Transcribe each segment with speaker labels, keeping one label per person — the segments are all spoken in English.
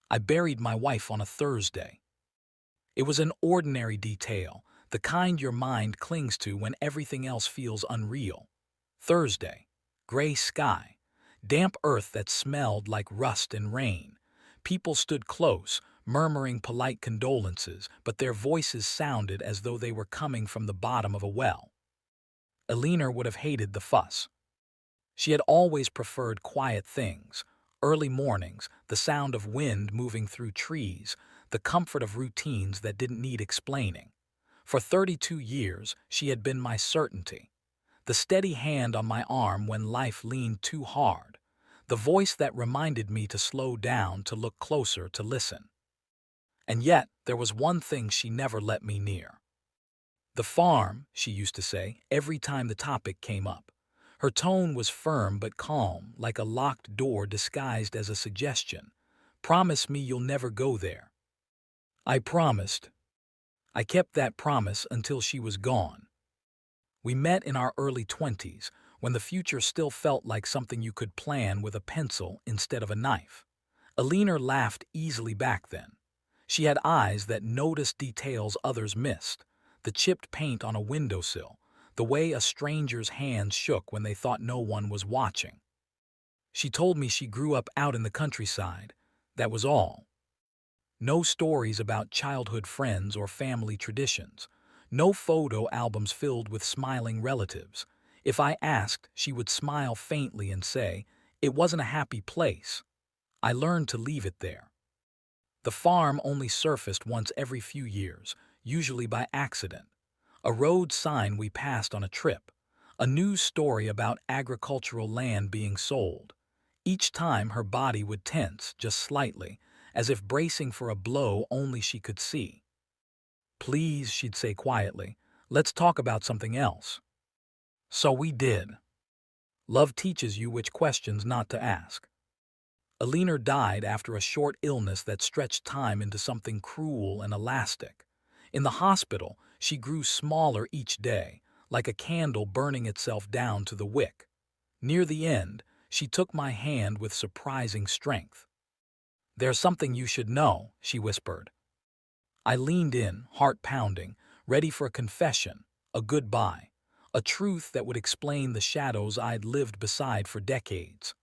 Speaker 1: I buried my wife on a Thursday. It was an ordinary detail, the kind your mind clings to when everything else feels unreal. Thursday. Gray sky. Damp earth that smelled like rust and rain. People stood close, murmuring polite condolences, but their voices sounded as though they were coming from the bottom of a well. Eleanor would have hated the fuss. She had always preferred quiet things, early mornings, the sound of wind moving through trees, the comfort of routines that didn't need explaining. For 32 years, she had been my certainty. The steady hand on my arm when life leaned too hard. The voice that reminded me to slow down, to look closer, to listen. And yet, there was one thing she never let me near. The farm, she used to say, every time the topic came up. Her tone was firm but calm, like a locked door disguised as a suggestion. Promise me you'll never go there. I promised. I kept that promise until she was gone. We met in our early 20s, when the future still felt like something you could plan with a pencil instead of a knife. Eleanor laughed easily back then. She had eyes that noticed details others missed. The chipped paint on a windowsill, the way a stranger's hands shook when they thought no one was watching. She told me she grew up out in the countryside. That was all. No stories about childhood friends or family traditions. No photo albums filled with smiling relatives. If I asked, she would smile faintly and say, "It wasn't a happy place." I learned to leave it there. The farm only surfaced once every few years, usually by accident. A road sign we passed on a trip. A news story about agricultural land being sold. Each time her body would tense, just slightly, as if bracing for a blow only she could see. "Please," she'd say quietly, "let's talk about something else." So we did. Love teaches you which questions not to ask. Eleanor died after a short illness that stretched time into something cruel and elastic. In the hospital, she grew smaller each day, like a candle burning itself down to the wick. Near the end, she took my hand with surprising strength. "There's something you should know," she whispered. I leaned in, heart pounding, ready for a confession, a goodbye, a truth that would explain the shadows I'd lived beside for decades.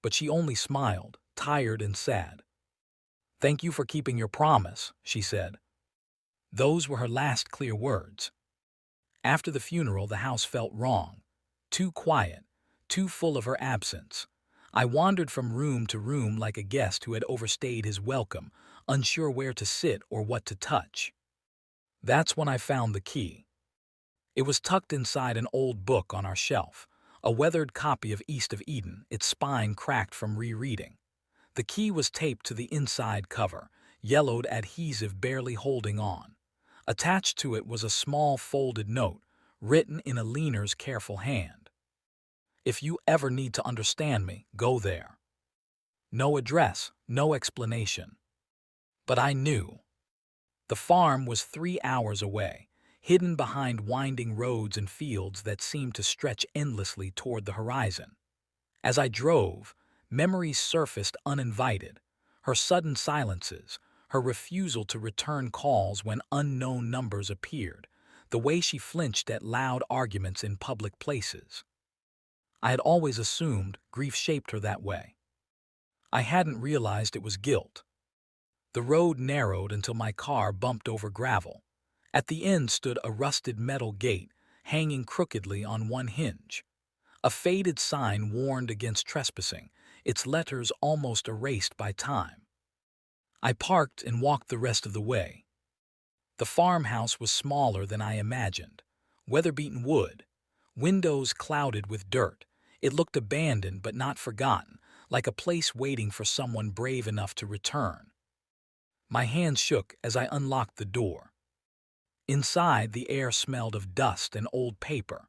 Speaker 1: But she only smiled, tired and sad. "Thank you for keeping your promise," she said. Those were her last clear words. After the funeral, the house felt wrong. Too quiet, too full of her absence. I wandered from room to room like a guest who had overstayed his welcome, unsure where to sit or what to touch. That's when I found the key. It was tucked inside an old book on our shelf, a weathered copy of East of Eden, its spine cracked from rereading. The key was taped to the inside cover, yellowed adhesive barely holding on. Attached to it was a small folded note, written in Eleanor's careful hand. "If you ever need to understand me, go there." No address, no explanation. But I knew. The farm was 3 hours away, hidden behind winding roads and fields that seemed to stretch endlessly toward the horizon. As I drove, memories surfaced uninvited. Her sudden silences, her refusal to return calls when unknown numbers appeared, the way she flinched at loud arguments in public places. I had always assumed grief shaped her that way. I hadn't realized it was guilt. The road narrowed until my car bumped over gravel. At the end stood a rusted metal gate, hanging crookedly on one hinge. A faded sign warned against trespassing, its letters almost erased by time. I parked and walked the rest of the way. The farmhouse was smaller than I imagined. Weather-beaten wood, windows clouded with dirt. It looked abandoned but not forgotten, like a place waiting for someone brave enough to return. My hands shook as I unlocked the door. Inside, the air smelled of dust and old paper.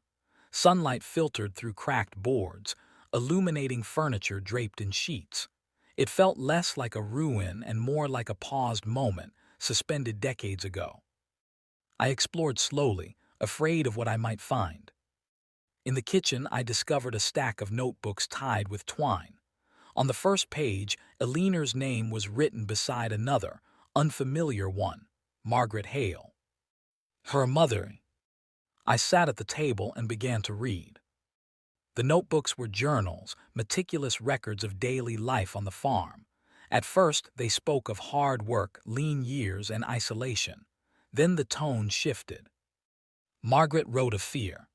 Speaker 1: Sunlight filtered through cracked boards, illuminating furniture draped in sheets. It felt less like a ruin and more like a paused moment, suspended decades ago. I explored slowly, afraid of what I might find. In the kitchen, I discovered a stack of notebooks tied with twine. On the first page, Elinor's name was written beside another, unfamiliar one, Margaret Hale. Her mother. I sat at the table and began to read. The notebooks were journals, meticulous records of daily life on the farm. At first, they spoke of hard work, lean years, and isolation. Then the tone shifted. Margaret wrote of fear,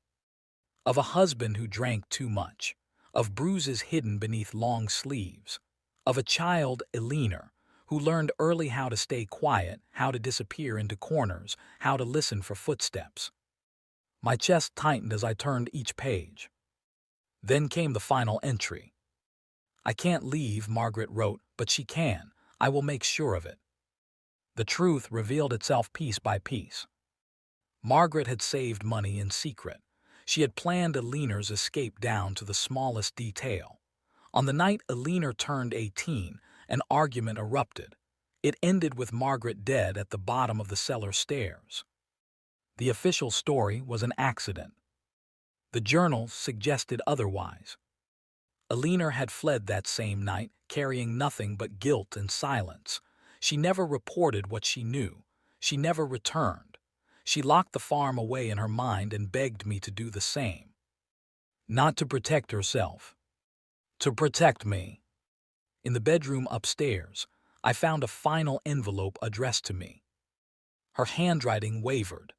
Speaker 1: of a husband who drank too much, of bruises hidden beneath long sleeves, of a child, Elinor, who learned early how to stay quiet, how to disappear into corners, how to listen for footsteps. My chest tightened as I turned each page. Then came the final entry. "I can't leave," Margaret wrote, "but she can. I will make sure of it." The truth revealed itself piece by piece. Margaret had saved money in secret. She had planned Elinor's escape down to the smallest detail. On the night Elinor turned 18, an argument erupted. It ended with Margaret dead at the bottom of the cellar stairs. The official story was an accident. The journal suggested otherwise. Elinor had fled that same night, carrying nothing but guilt and silence. She never reported what she knew. She never returned. She locked the farm away in her mind and begged me to do the same. Not to protect herself, to protect me. In the bedroom upstairs, I found a final envelope addressed to me. Her handwriting wavered.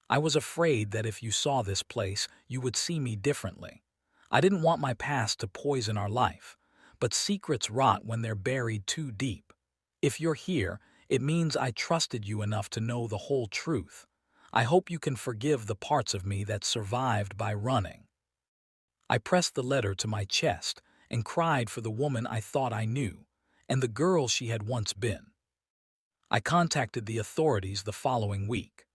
Speaker 1: "I was afraid that if you saw this place, you would see me differently. I didn't want my past to poison our life, but secrets rot when they're buried too deep. If you're here, it means I trusted you enough to know the whole truth. I hope you can forgive the parts of me that survived by running." I pressed the letter to my chest and cried for the woman I thought I knew, and the girl she had once been. I contacted the authorities the following week.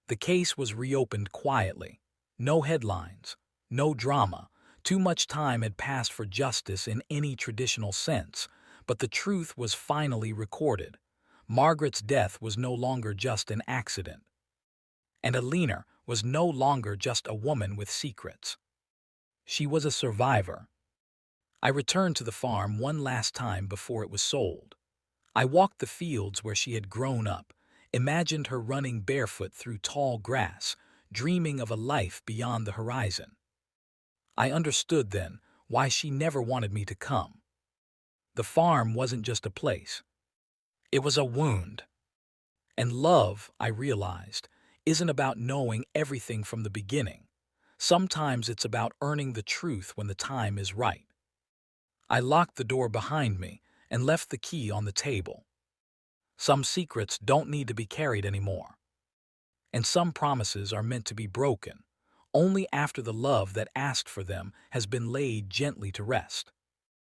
Speaker 1: The case was reopened quietly. No headlines, no drama. Too much time had passed for justice in any traditional sense, but the truth was finally recorded. Margaret's death was no longer just an accident, and Elinor was no longer just a woman with secrets. She was a survivor. I returned to the farm one last time before it was sold. I walked the fields where she had grown up, imagined her running barefoot through tall grass, dreaming of a life beyond the horizon. I understood then why she never wanted me to come. The farm wasn't just a place. It was a wound. And love, I realized, isn't about knowing everything from the beginning. Sometimes it's about earning the truth when the time is right. I locked the door behind me and left the key on the table. Some secrets don't need to be carried anymore. And some promises are meant to be broken only after the love that asked for them has been laid gently to rest.